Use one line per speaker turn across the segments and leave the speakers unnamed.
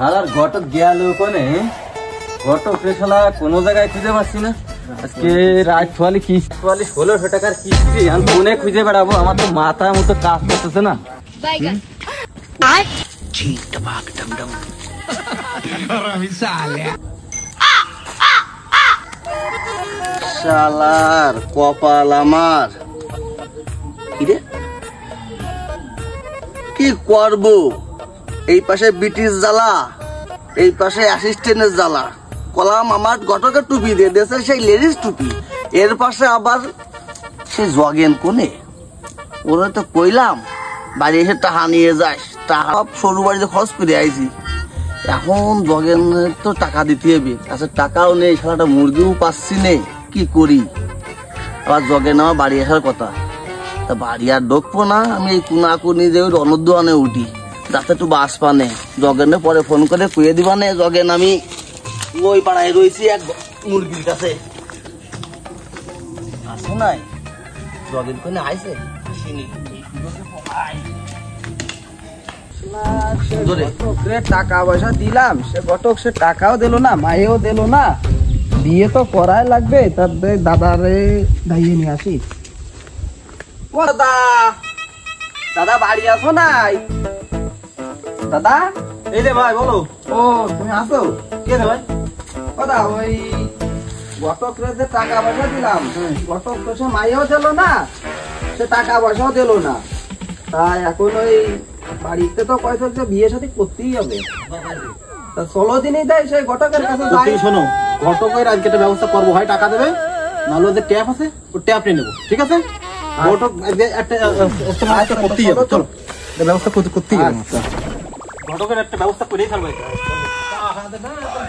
আর ঘটক গেল কোনে ঘটক শালা কোনো জায়গায় খুঁজে পাচ্ছি না। আজকে রাত সোয়ালি 1600 টাকার কিস্তি আমি কোনে খুঁজে বেড়াবো? আমার তো মাথা মতো কাজ করতেছে না।
শালার কপাল আমার, কি করব? এই পাশে ব্রিটিশ জ্বালা, এই পাশে অ্যাসিস্ট্যান্টের জ্বালা। কলাম আমার ঘটকের টুপি দিয়ে দিয়েছে সেই লেডিস টুপি, এর পাশে আবার সে জগেন কোনে। ওরা তো কইলাম বাড়ি এসে টাকা নিয়ে যাস, টাকা সরু বাড়িতে খরচ করে আইছি। এখন জগেন তো টাকা দিতে হবে, কাছে টাকাও নেই, সারাটা মুরগিও পাচ্ছি নেই, কি করি? আবার জগেন আমার বাড়ি আসার কথা, তা বাড়ি আর ঢুকবো না। আমি এই কুনাকুনি যে রণদোয়ানে উঠি, যাতে একটু বাস পানে। জগেনে পরে ফোন করে কুয়ে দিবানে, জগেন আমি ওই পাড়ায় রয়েছি এক মুরগির কাছে। আসে নাই জগেন কোনে আইছে, আসেনি।
টাকা পয়সা দিলাম, সে ঘটক সে টাকাও দিল না, মায়েও দিল না। বিয়ে তো করাই লাগবে, তার দাদারে দাইয়ে নিয়ে আসি। ও দাদা, দাদা বাড়ি আসো নাই? দাদা
এই রে ভাই বলো।
ও তুমি আসো?
কে রে ভাই?
দাদা ওই ঘটক রে যে টাকা পয়সা দিলাম, ঘটক তো সে মায়েও দিল না, সে টাকা পয়সাও দিল না। তাই এখন ওই বাড়িতে তো পয়সা হচ্ছে, বিয়ে সাথে করতেই হবে। তা 16 দিনই দেয় সেই ঘটকের কাছে যাই।
শোনো, ঘটকের আজকে একটা ব্যবস্থা করবো, হয় টাকা দেবে, নাহলে যে ট্যাপ আছে ও ট্যাপ নিয়ে নেবো, ঠিক আছে? ঘটক একটা করতেই হবে, চলো ব্যবস্থা করতেই হবে। ঘটকের একটা ব্যবস্থা করেই ফেলবো।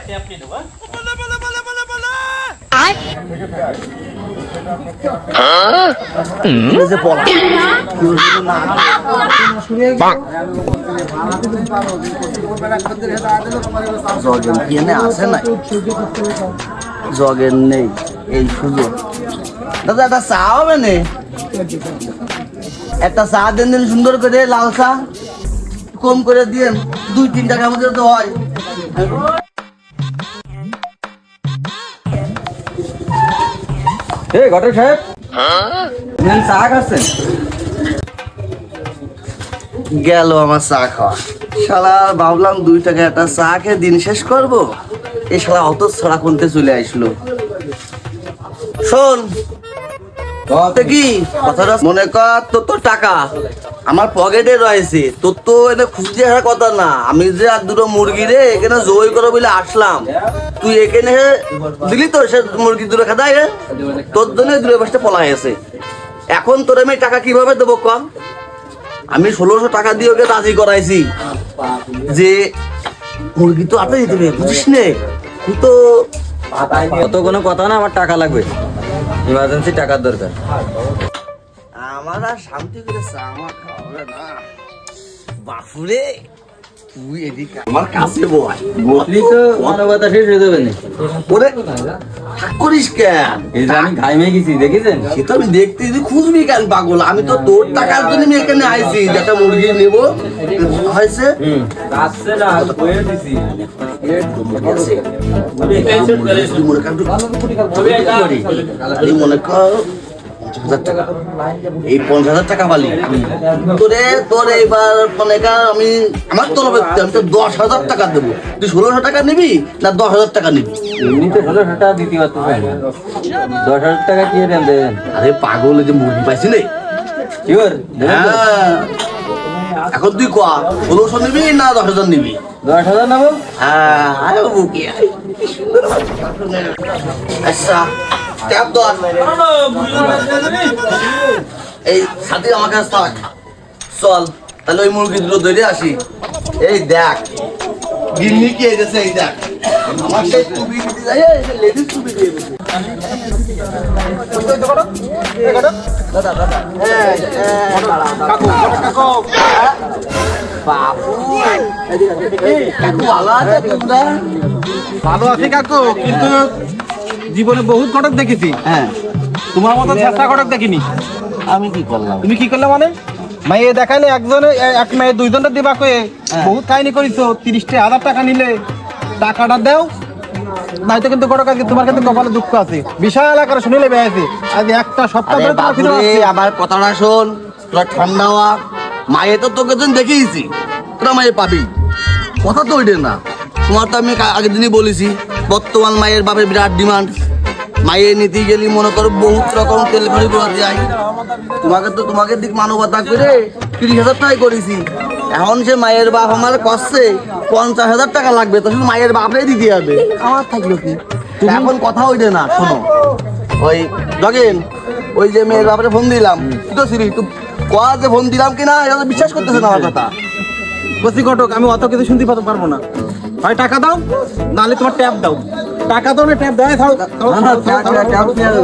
ট্যাপ নিয়ে নেবো।
জগেন নেই, এই সুযোগ। দাদা একটা চা হবে না? একটা চা দেন দিন, সুন্দর করে লাল চা, কম করে দিয়ে 2-3 টাকার মধ্যে তো হয়।
ঘটক সাহেব চা খাচ্ছেন?
গেল আমার চা খাওয়া। শালা ভাবলাম 2 টাকা একটা চা খেয়ে দিন শেষ করবো, এই শালা অত ছড়া কোনতে চলে আসলো। শোন কি কথাটা মনে কর, তোর তো টাকা আমার পকেটে রয়েছে, তোর তো এনে খুঁজতে আসার কথা না। আমি যে আর দুটো মুরগি রে এখানে জয় করো বলে আসলাম, তুই এখানে দিলি তো সে মুরগি দুটো খাদায়, তোর জন্য দূরে পাশটা পলা গেছে। এখন তোর আমি টাকা কিভাবে দেবো কম? আমি 1600 টাকা দিয়ে ওকে রাজি করাইছি যে মুরগি তো আপনি দিতে হবে, বুঝিস নে? তুই তো
অত কোনো কথা না, আমার টাকা লাগবে, ইমার্জেন্সি টাকার দরকার।
আমার আর শান্তি করে আমার খাওয়া না। বাপুরে তুই এদিকে আমার কাছে বল,
বললি তো মানবতা শেষ হয়ে যাবে না।
ওরে থাক করিস কেন?
এই যে আমি ঘাইমে গেছি, দেখেছেন?
সে তো আমি দেখতে, তুই খুঁজবি কেন পাগল? আমি তো তোর টাকার জন্য আমি এখানে আইছি, একটা মুরগি নেবো হয়েছে। মনে কর 50,000 টাকা, এই 50,000 টাকা পালি তোরে, তোর এইবার মনে কর আমি আমার তরফে আমি তো 10,000 টাকা দেবো। তুই 1600 টাকা নিবি না 10,000 টাকা নিবি?
এমনিতে 1600 টাকা দিতে পারতেছেন, 10,000 টাকা কি দেন?
আরে পাগল, যে মুরগি পাইছি নে। এখন তুই ক 1600 নিবি না 10,000 নিবি?
10,000 নেবো।
হ্যাঁ আচ্ছা এই সাথে আমার কাছে থাক, চল তাহলে ওই মুরগি দুটো ধরে আসি। এই দেখ গিন্নি কি এসেছে, এই দেখ আমার সেই টুপি দিতে যাই, লেডিস টুপি দিয়ে দিয়েছে।
ভালো আছি কাকু, কিন্তু জীবনে বহুত ঘটক দেখেছি,
হ্যাঁ
তোমার মতো চেষ্টা ঘটক দেখিনি।
আমি কি করলাম?
তুমি কি করলে মানে? মাইয়ে দেখাইলে একজনে এক মেয়ে দুইজনটা দিবা কয়ে বহুত কাহিনী করিছো 30,000 টাকা নিলে টাকাটা দাও নাইতো কিন্তু বড় কাজ তোমার কিন্তু কপালে দুঃখ আছে বিশাল আকারে শুনিলে বেয়াইছে আজ একটা সপ্তাহ ধরে তোমার ফিরে আসছে
আবার কথাটা শোন তোরা ঠান্ডা হওয়া মায়ে তো তোকে যখন দেখেইছি তোরা মায়ে পাবি কথা তো ওইটা না তোমার তো আমি আগের দিনই বলেছি বর্তমান মায়ের বাপের বিরাট ডিমান্ড মায়ে নিতে গেলি মনে করো বহুত রকম তেল খড়ি করা যায় তোমাকে দিক মানবতা করে 30,000 টাকাই করেছি এখন সে মায়ের বাপ আমার কষ্টে 50,000 টাকা লাগবে তো শুধু মায়ের বাপরাই দিতে হবে আমার থাকলো কি এখন কথা ওইটা না শোনো ওই জগেন ওই যে মেয়ের বাপরে ফোন দিলাম তুই তো সিরি তুই কয়া যে ফোন দিলাম কিনা এটা তো বিশ্বাস করতেছে না আমার কথা
বসি ঘটক আমি অত কিছু শুনতে পারবো না ভাই টাকা দাও নালে তোমার ট্যাপ দাও টাকা দাও না ট্যাপ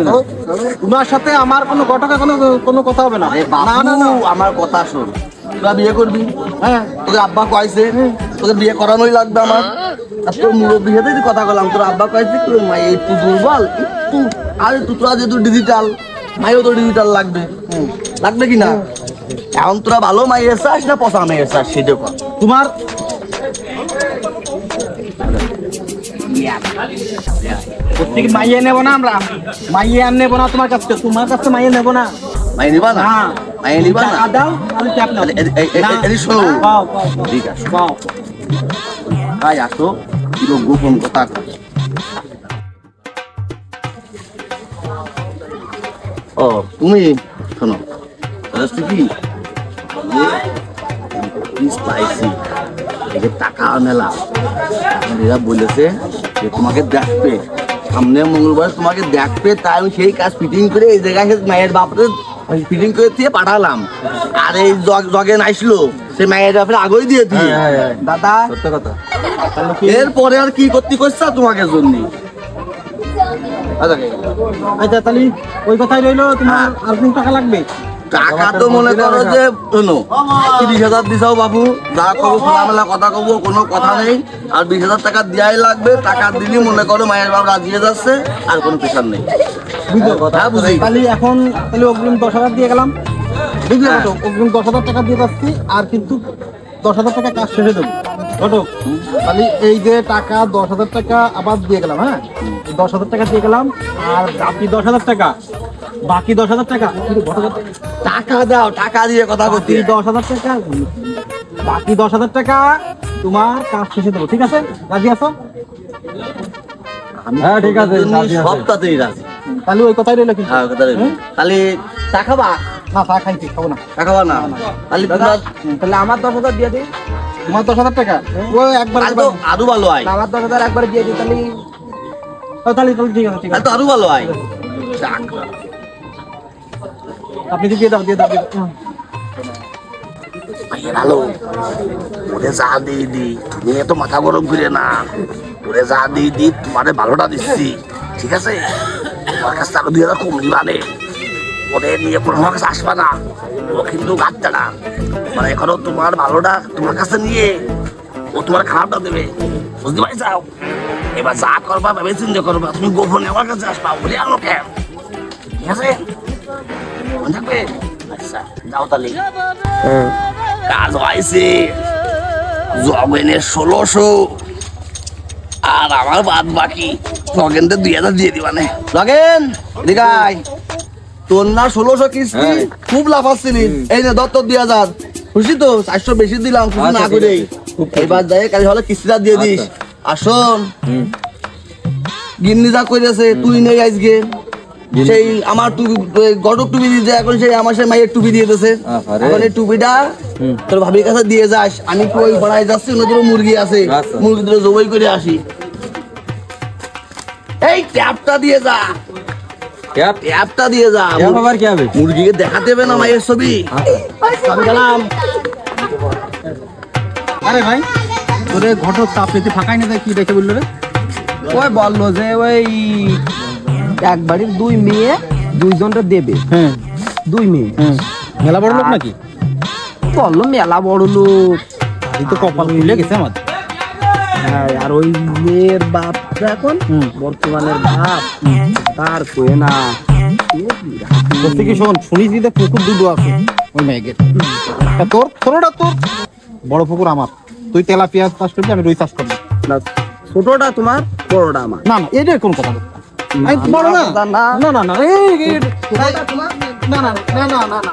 দাও তোমার সাথে আমার কোনো ঘটকা কোনো কথা হবে না
না না না আমার কথা শোন তোরা বিয়ে করবি হ্যাঁ তোকে আব্বা কয়েছে তোকে বিয়ে করানোই লাগবে আমার আর তোর মুরব্বী সাথে কথা বললাম তোর আব্বা কয়েছে তোর মাই একটু দুর্বল একটু আরে তোরা যেহেতু ডিজিটাল মাইও তো ডিজিটাল লাগবে লাগবে কি না এখন তোরা ভালো মাইয়ের চাস না পচা মাইয়ের চাস সেটা কর
তোমার মাইয়ে নেবো না আমরা মাইয়ে আর নেবো না তোমার কাছে মাইয়ে নেবো না
মাই নিবা না মাই নিবা না
দাও আমি ট্যাপ নাও
এই শোনো ঠিক আছে ভাই আসো কিলো গোপন কথা ও তুমি শোনো কি স্পাইসি টাকা মেলা এরা বলেছে যে তোমাকে দেখবে সামনে মঙ্গলবার তোমাকে দেখবে তাই আমি সেই কাজ ফিটিং করে এই জায়গায় মায়ের বাপরে ফিটিং করে দিয়ে পাঠালাম আর এই জগেন আসলো সে মায়ের বাপরে আগেই দিয়ে দিয়ে দাদা সত্য কথা এরপরে আর কি করতে করছে তোমাকে জন্য
আচ্ছা তাহলে ওই কথাই রইলো তোমার আর কোন টাকা লাগবে
টাকা তো মনে করো যে শোনো 30,000 দিছাও বাবু যা কবো খোলামেলা কথা কবো কোনো কথা নেই আর 20,000 টাকা দেওয়াই লাগবে টাকা দিলে মনে করো মায়ের বাপ রাজি হয়ে যাচ্ছে আর কোনো প্রেশার নেই বুঝলি
তাহলে এখন তাহলে অগ্রিম 10,000 দিয়ে গেলাম বুঝলি অগ্রিম 10,000 টাকা দিয়ে যাচ্ছি আর কিন্তু 10,000 টাকা কাজ শেষে দেবো ঘটক তাহলে এই যে টাকা 10,000 টাকা আবার দিয়ে গেলাম হ্যাঁ 10,000 টাকা দিয়ে গেলাম আর বাকি 10,000 টাকা বাকি 10,000 টাকা
টাকা দাও টাকা দিয়ে কথা বলছি
10,000 টাকা বাকি 10,000 টাকা তোমার কাজ শেষে দেবো ঠিক আছে রাজি আছো
হ্যাঁ ঠিক আছে
সবটাতেই রাজি
তাহলে ওই কথাই রইলো কিন্তু
তাহলে চা খাবা
না চা খাইছি খাবো না
চা খাবা না
তাহলে আমার 10,000 দিয়ে দিই
তোমার 10,000 টাকা ও একবার
আরো ভালো হয়
আমার 10,000 একবার দিয়ে দিই
তাহলে ঠিক আছে ঠিক আছে
তো আরো ভালো হয়
আপনি দিয়ে দাও
ভালো ওরে যা দিয়ে দি তুমি এত মাথা গরম করে না ওরে যা দিয়ে দি তোমারে ভালোটা দিচ্ছি ঠিক আছে তোমার কাছে আরো 2,000 কম নিবা নে ওরে নিয়ে কোনো আমার কাছে আসবা না ও কিন্তু গাছটা না মানে এখনো তোমার ভালোটা তোমার কাছে নিয়ে ও তোমার খারাপটা দেবে বুঝতে পারি যাও এবার যা করবা ভেবে চিন্তা করবা তুমি গোপনে আমার কাছে আসবা বলে আনো কেন ঠিক আছে থাকবে আচ্ছা যাও তাহলে কাজ হয়েছে জগেনের 1,600 আর আমার বাদ বাকি জগেনদের 2,000 দিয়ে দিবানে জগেন দিগাই তোর না 1,600 কিস্তি খুব লাভ আসছিলি এই নে দত্ত 2,000 খুশি তো 400 বেশি দিলাম খুশি না করে এবার যাই কাল হলে কিস্তিটা দিয়ে দিস আসুন গিন্নি যা করেছে তুই নেই আজকে সেই আমার গটক টুপি দিয়ে এখন সেই আমার সেই মায়ের টুপি দিয়ে দিয়েছে এখন এই টুপিটা তোর ভাবির কাছে দিয়ে যাস আমি ওই বড়াই যাচ্ছি ওদের মুরগি আছে মুরগি ধরে জবাই করে আসি এই ট্যাপটা দিয়ে যা ট্যাপটা দিয়ে যা
আবার কি হবে
মুরগিকে দেখাতে হবে না মায়ের ছবি আমি গেলাম
আরে ভাই তোরে ঘটক চাপ নিতে ফাঁকাই না কি দেখে বললো রে
ওই বললো যে ওই এক বাড়ির 2 মেয়ে 2 জনটা দেবে
হ্যাঁ
2 মেয়ে
মেলা বড় লোক নাকি
বললো মেলা বড় লোক
এই তো কপাল খুলে গেছে আমার
হ্যাঁ আর ওই মেয়ের বাপটা এখন বর্তমানের বাপ তার কয়ে না
কি শোন শুনিস যে পুকুর দুটো আছে ওই মেঘের তোর ছোটটা তোর, বড় পুকুর আমার। তুই তেলাপিয়া চাষ করবি, আমি রুই চাষ করবো।
না ছোটটা তোমার, বড়টা আমার।
না না এটা কোন কথা? বড় না
না
না না না,
ছোটটা তোমার।
না না না না না না,